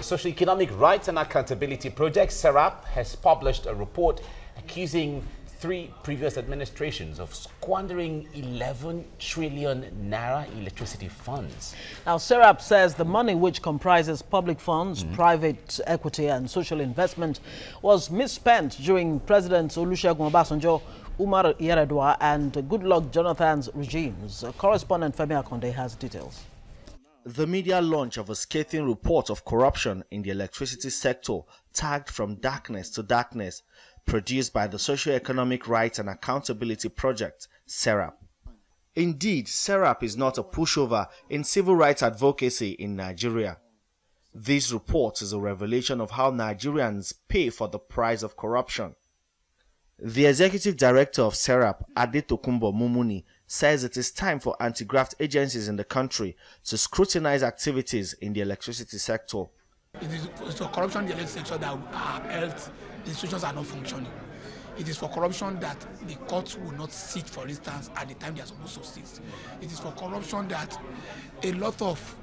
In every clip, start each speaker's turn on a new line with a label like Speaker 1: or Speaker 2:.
Speaker 1: Socio-Economic Rights and Accountability Project, SERAP, has published a report accusing 3 previous administrations of squandering 11 trillion naira electricity funds.
Speaker 2: Now, SERAP says the money, which comprises public funds, private equity and social investment, was misspent during Presidents Olusegun Obasanjo, Umar Yar'Adua and Goodluck Jonathan's regimes. Correspondent Femi Akonde has details.
Speaker 3: The media launch of a scathing report of corruption in the electricity sector, tagged From Darkness to Darkness, produced by the Socio-Economic Rights and Accountability Project, SERAP. Indeed, SERAP is not a pushover in civil rights advocacy in Nigeria. This report is a revelation of how Nigerians pay for the price of corruption. The executive director of SERAP, Adetokunbo Mumuni, says it is time for anti-graft agencies in the country to scrutinize activities in the electricity sector.
Speaker 4: It is for corruption in the electricity sector that our health institutions are not functioning. It is for corruption that the courts will not sit, for instance, at the time they are supposed to sit. It is for corruption that a lot of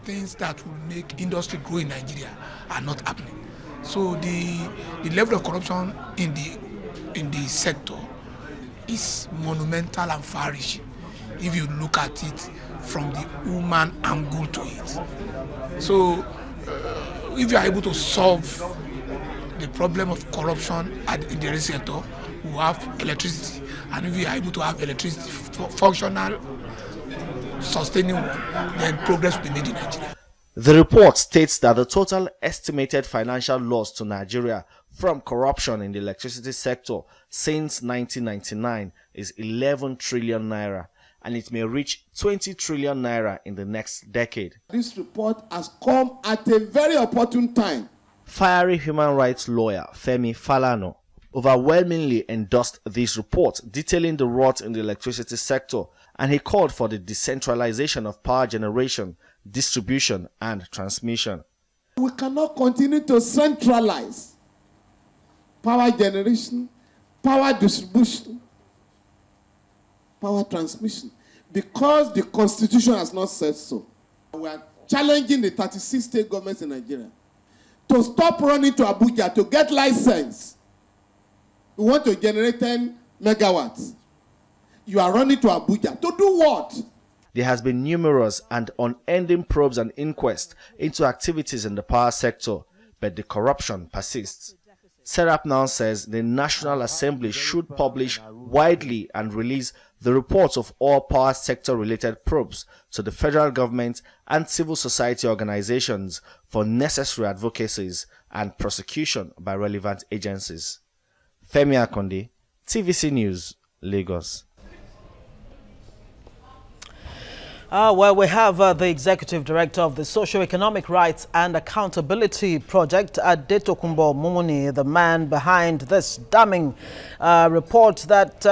Speaker 4: things that will make industry grow in Nigeria are not happening. So the level of corruption in the sector is monumental and far-reaching if you look at it from the human angle to it. So if you are able to solve the problem of corruption in the sector, we have electricity, and if you are able to have electricity functional, sustaining one, then progress will be made in Nigeria.
Speaker 3: The report states that the total estimated financial loss to Nigeria from corruption in the electricity sector since 1999 is 11 trillion naira, and it may reach 20 trillion naira in the next decade.
Speaker 5: This report has come at a very opportune time.
Speaker 3: Fiery human rights lawyer Femi Falana overwhelmingly endorsed this report detailing the rot in the electricity sector, and he called for the decentralization of power generation, distribution and transmission.
Speaker 5: We cannot continue to centralize power generation, power distribution, power transmission, because the Constitution has not said so. We are challenging the 36 state governments in Nigeria to stop running to Abuja to get license. We want to generate 10 megawatts. You are running to Abuja to do what?
Speaker 3: There has been numerous and unending probes and inquests into activities in the power sector, but the corruption persists. SERAP now says the National Assembly should publish widely and release the reports of all power sector related probes to the federal government and civil society organizations for necessary advocacies and prosecution by relevant agencies. Femi Akonde, TVC News, Lagos.
Speaker 2: Well, we have the Executive Director of the Socio-Economic Rights and Accountability Project, Adetokunbo Mumuni, the man behind this damning report that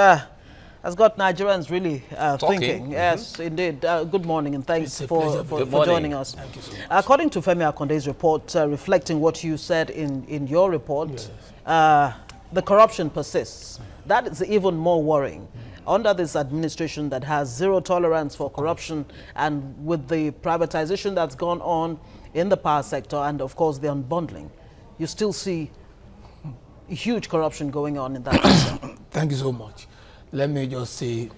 Speaker 2: has got Nigerians really thinking. Yes, indeed. Good morning and thanks for joining us.
Speaker 4: Thank you so much.
Speaker 2: According to Femi Akonde's report, reflecting what you said in your report, yes, the corruption persists. That is even more worrying. Under this administration that has zero tolerance for corruption, and with the privatization that's gone on in the power sector and, of course, the unbundling, you still see huge corruption going on in that sector.
Speaker 4: Thank you so much. Let me just say,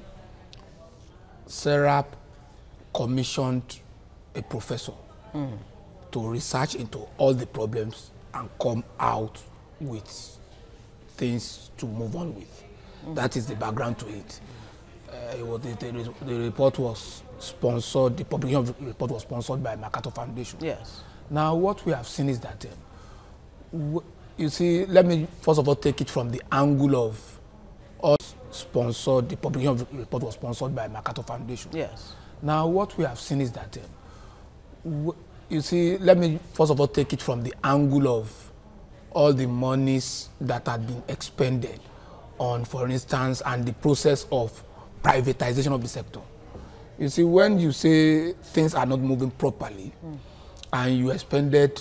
Speaker 4: SERAP commissioned a professor to research into all the problems and come out with things to move on with. That is the background to it. The report was sponsored, the publication of the report was sponsored by MacArthur Foundation.
Speaker 2: Yes.
Speaker 4: Now, what we have seen is that, you see, let me first of all take it from the angle of us sponsored, the publication of the report was sponsored by MacArthur Foundation.
Speaker 2: Yes.
Speaker 4: Now, what we have seen is that, you see, let me first of all take it from the angle of all the monies that had been expended on, for instance, and the process of privatization of the sector. You see, when you say things are not moving properly and you expended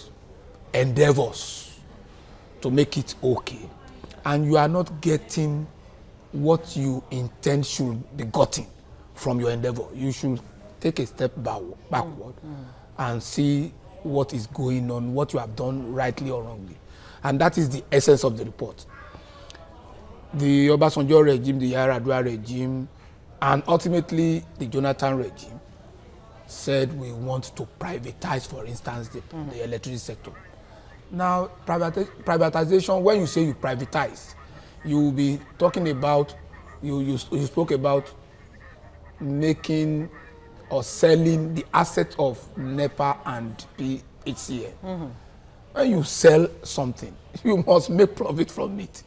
Speaker 4: endeavors to make it okay, and you are not getting what you intend should be gotten from your endeavor, you should take a step backward and see what is going on, what you have done rightly or wrongly. And that is the essence of the report. The Obasanjo regime, the Yar'Adua regime, and ultimately the Jonathan regime said we want to privatize, for instance, the electricity sector. Now, privatization, when you say you privatize, you will be talking about, you spoke about making or selling the assets of NEPA and PHCN. When you sell something, you must make profit from it.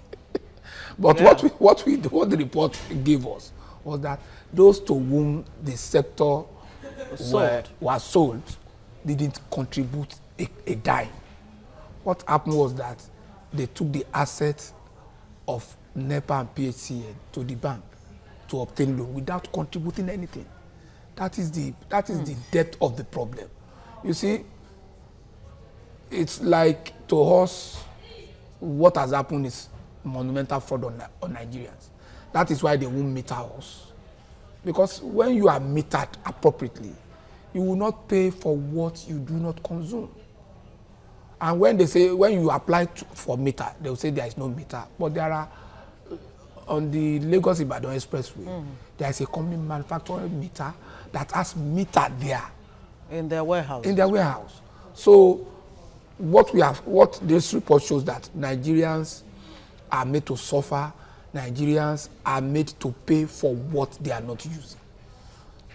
Speaker 4: But what the report gave us was that those to whom the sector was sold didn't contribute a dime. What happened was that they took the assets of NEPA and PHCN to the bank to obtain loan without contributing anything. That is the depth of the problem. You see, it's like, to us, what has happened is monumental fraud on Nigerians. That is why they won't meter us. Because when you are metered appropriately, you will not pay for what you do not consume. And when they say, when you apply for meter, they will say there is no meter. But there are, on the Lagos-Ibadan Expressway, there is a company manufacturing meter that has meter there.
Speaker 2: In their warehouse.
Speaker 4: In their warehouse. So what this report shows, that Nigerians are made to suffer, Nigerians are made to pay for what they are not using.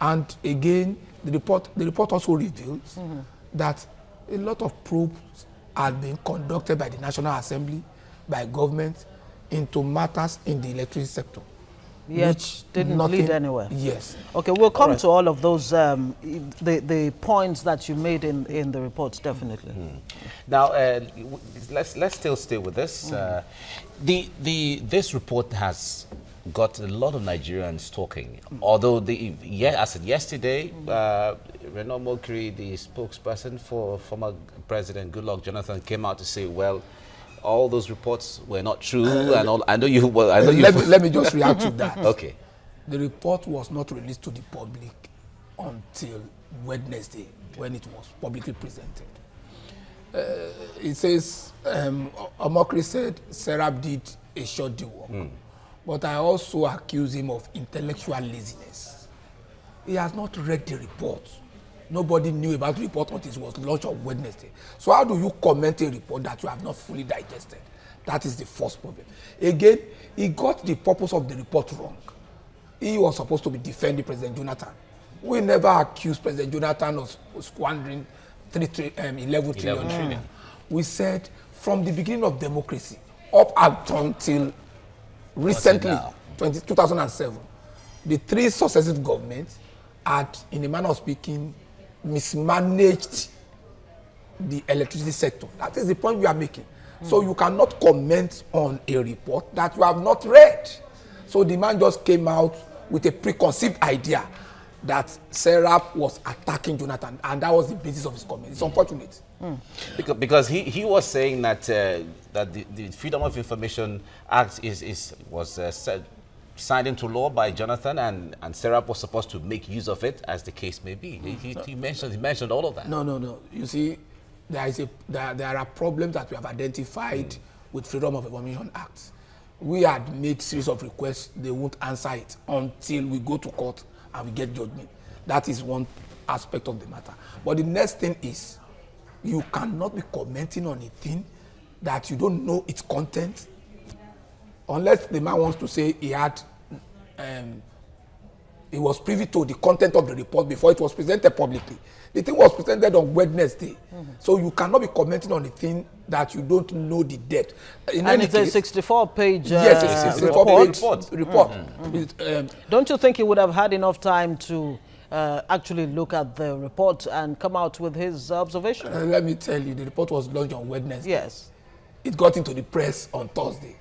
Speaker 4: And again, the report also reveals that a lot of probes are being conducted by the National Assembly, by government, into matters in the electricity sector.
Speaker 2: Which didn't lead anywhere.
Speaker 4: Yes.
Speaker 2: Okay, we'll come to all of those, the points that you made in the reports, definitely.
Speaker 1: Now, let's still stay with this. This report has got a lot of Nigerians talking. Although, as I said yesterday, Renaud Mokri, the spokesperson for former President Goodluck Jonathan, came out to say, well, all those reports were not true, and all. I know you. Well, I know you.
Speaker 4: Let me just react to that.
Speaker 1: Okay.
Speaker 4: The report was not released to the public until Wednesday, when it was publicly presented. It says, Omokri said Serap did a shoddy work, but I also accuse him of intellectual laziness. He has not read the report. Nobody knew about the report until it was launched on Wednesday. So how do you comment a report that you have not fully digested? That is the first problem. Again, he got the purpose of the report wrong. He was supposed to be defending President Jonathan. We never accused President Jonathan of squandering 11 trillion. We said from the beginning of democracy up until recently, 2007, the three successive governments had, in a manner of speaking, mismanaged the electricity sector. That is the point we are making. So you cannot comment on a report that you have not read. So the man just came out with a preconceived idea that Serap was attacking Jonathan, and that was the basis of his comment. It's unfortunate.
Speaker 1: Because he was saying that that the Freedom of Information Act was signed into law by Jonathan, and Serap was supposed to make use of it, as the case may be. He mentioned all of that.
Speaker 4: No. You see, there are problems that we have identified with Freedom of Information Act. We had made series of requests. They won't answer it until we go to court and we get judgment. That is one aspect of the matter. But the next thing is, you cannot be commenting on a thing that you don't know its content, unless the man wants to say he was privy to the content of the report before it was presented publicly. The thing was presented on Wednesday. So you cannot be commenting on a thing that you don't know the depth.
Speaker 2: And it's a 64-page
Speaker 4: report.
Speaker 2: Don't you think he would have had enough time to actually look at the report and come out with his observation?
Speaker 4: Let me tell you, the report was launched on Wednesday.
Speaker 2: Yes.
Speaker 4: It got into the press on Thursday.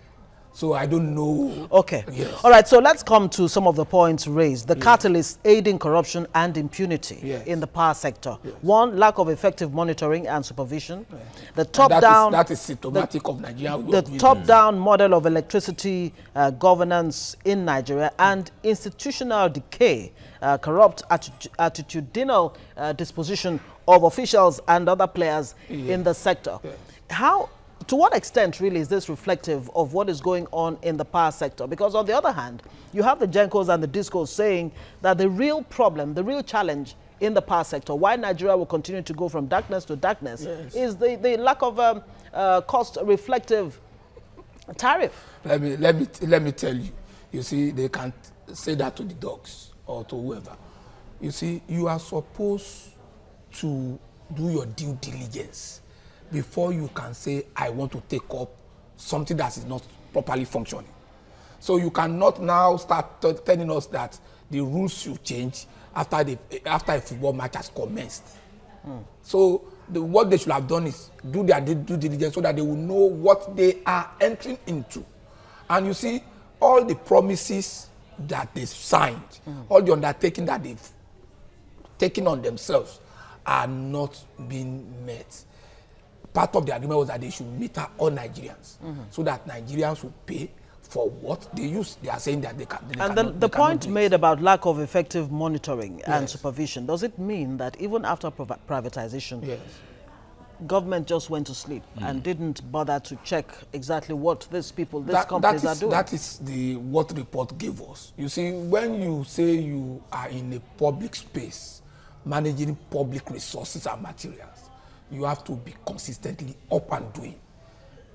Speaker 4: So I don't know.
Speaker 2: Okay.
Speaker 4: Yes.
Speaker 2: All right. So let's come to some of the points raised. The catalyst aiding corruption and impunity in the power sector. Yes. One, lack of effective monitoring and supervision. Yes. The top-down.
Speaker 4: That is symptomatic of Nigeria.
Speaker 2: The top-down model of electricity governance in Nigeria, and institutional decay, corrupt attitudinal disposition of officials and other players in the sector. How, to what extent really is this reflective of what is going on in the power sector? Because on the other hand, you have the Gencos and the Discos saying that the real problem, the real challenge in the power sector, why Nigeria will continue to go from darkness to darkness, is the lack of cost reflective tariff.
Speaker 4: Let me tell you. You see, they can't say that to the dogs or to whoever. You see, you are supposed to do your due diligence before you can say, I want to take up something that is not properly functioning. So you cannot now start telling us that the rules should change after a football match has commenced. So what they should have done is do their due diligence so that they will know what they are entering into. And you see, all the promises that they signed, all the undertaking that they've taken on themselves are not being met. Part of the agreement was that they should meter all Nigerians so that Nigerians will pay for what they use. They are saying that they can.
Speaker 2: And the point made about lack of effective monitoring and supervision, does it mean that even after privatization, government just went to sleep and didn't bother to check exactly what these companies are doing?
Speaker 4: That is what report gave us. You see, when you say you are in a public space, managing public resources and materials, you have to be consistently up and doing.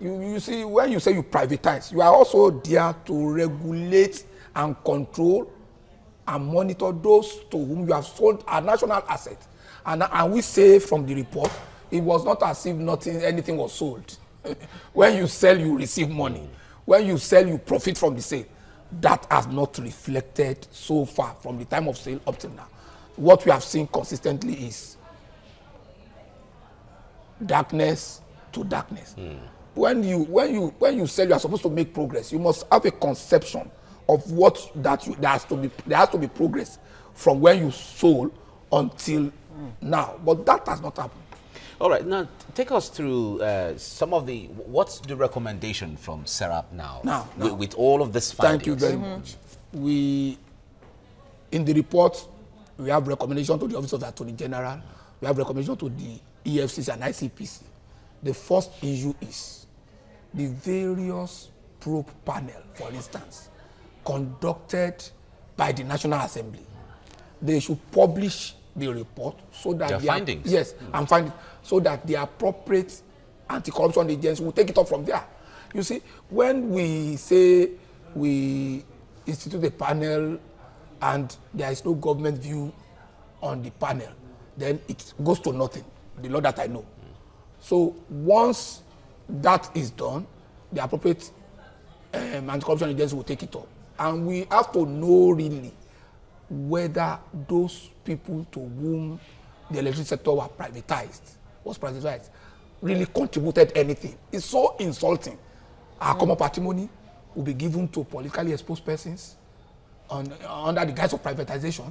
Speaker 4: You see, when you say you privatize, you are also there to regulate and control and monitor those to whom you have sold a national asset. And we say from the report, it was not as if anything was sold. When you sell, you receive money. When you sell, you profit from the sale. That has not reflected so far from the time of sale up till now. What we have seen consistently is darkness to darkness. When you sell, you are supposed to make progress. You must have a conception of what there has to be progress from when you sold until now. But that has not happened.
Speaker 1: All right, now take us through what's the recommendation from SERAP now? With all of this findings?
Speaker 4: Thank you very much. In the report, we have recommendation to the Office of the Attorney General. We have recommendation to the EFCC and ICPC. The first issue is the various probe panel, for instance, conducted by the National Assembly. They should publish the report so that
Speaker 1: their findings.
Speaker 4: And findings, so that the appropriate anti-corruption agency will take it up from there. You see, when we say we institute a panel and there is no government view on the panel, then it goes to nothing, the law that I know. So once that is done, the appropriate anti-corruption agency will take it up. And we have to know really whether those people to whom the electricity sector was privatized, really contributed anything. It's so insulting. Our common patrimony will be given to politically exposed persons under the guise of privatization,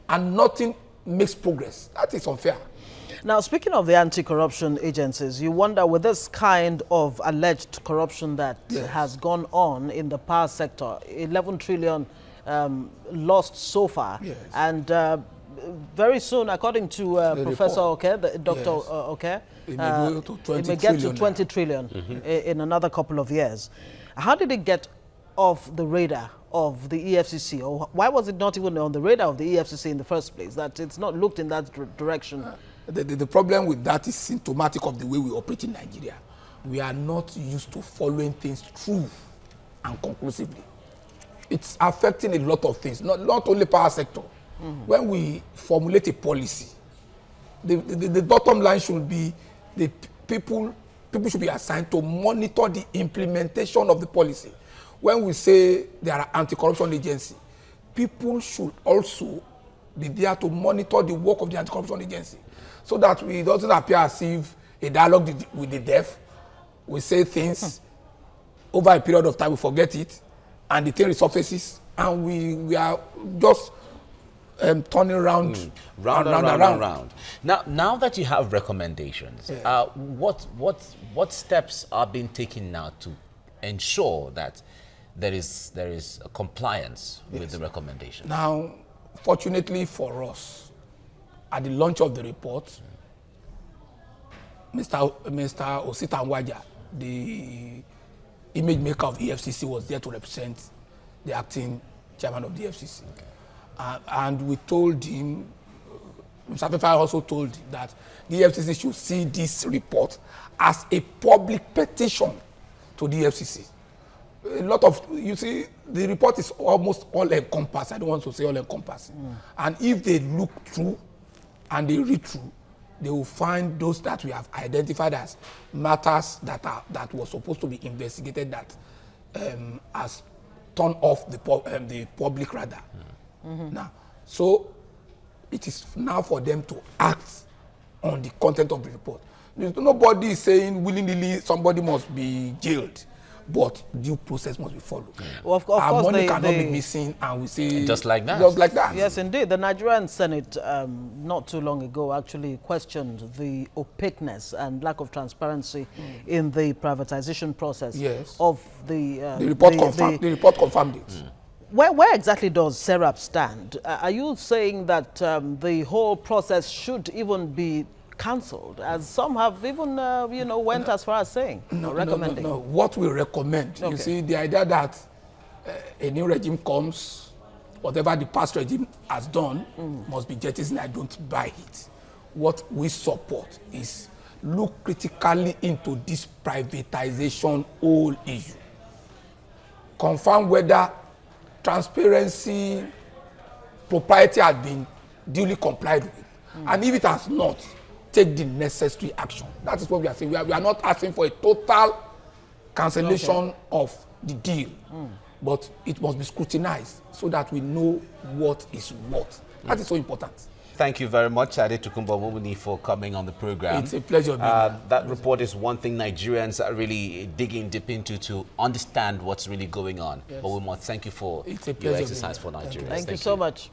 Speaker 4: and nothing makes progress. That is unfair.
Speaker 2: Now, speaking of the anti-corruption agencies, you wonder with this kind of alleged corruption that has gone on in the power sector, 11 trillion lost so far, and very soon, according to Professor Oke, Dr. Oke, it may get to 20 trillion in another couple of years. How did it get off the radar of the EFCC, or why was it not even on the radar of the EFCC in the first place, that it's not looked in that direction?
Speaker 4: The problem with that is symptomatic of the way we operate in Nigeria. We are not used to following things through and conclusively. It's affecting a lot of things, not only power sector. When we formulate a policy, the bottom line should be the people should be assigned to monitor the implementation of the policy. When we say there are anti-corruption agency, people should also be there to monitor the work of the anti-corruption agency, so that it doesn't appear as if a dialogue with the deaf, we say things, over a period of time we forget it, and the thing resurfaces, and we are just turning round,
Speaker 1: round. Now that you have recommendations, what steps are being taken now to ensure that there is a compliance with the recommendation?
Speaker 4: Now, fortunately for us, at the launch of the report, Mr. Osita Nwaja, the image maker of EFCC, was there to represent the acting chairman of the EFCC. And we told him, Mr. Fefa also told him that the EFCC should see this report as a public petition to the EFCC. A lot of, you see, the report is almost all-encompassing. I don't want to say all-encompassing. And if they look through and they read through, they will find those that we have identified as matters that were supposed to be investigated that has turned off the public radar. Now, so it is now for them to act on the content of the report. Nobody is saying willingly somebody must be jailed, but due process must be followed.
Speaker 2: Well, of
Speaker 4: Our
Speaker 2: course,
Speaker 4: money cannot be missing, and we say
Speaker 1: just like that.
Speaker 4: Just like that.
Speaker 2: Yes, indeed. The Nigerian Senate, not too long ago, actually questioned the opaqueness and lack of transparency in the privatization process of the
Speaker 4: report. The report confirmed it.
Speaker 2: Where exactly does SERAP stand? Are you saying that the whole process should even be cancelled, as some have even, went as far as saying, recommending?
Speaker 4: No. What we recommend, you see, the idea that a new regime comes, whatever the past regime has done must be jettisoned, I don't buy it. What we support is look critically into this privatization whole issue. Confirm whether transparency, propriety has been duly complied with. And if it has not, take the necessary action. That is what we are saying. We are not asking for a total cancellation of the deal, but it must be scrutinized so that we know what is what. That is so important.
Speaker 1: Thank you very much, Ade Tukumba Mumuni, for coming on the program.
Speaker 4: It's a pleasure being here.
Speaker 1: That report is one thing Nigerians are really digging deep into to understand what's really going on. But we must thank you for your exercise for Nigerians.
Speaker 2: Thank you so much.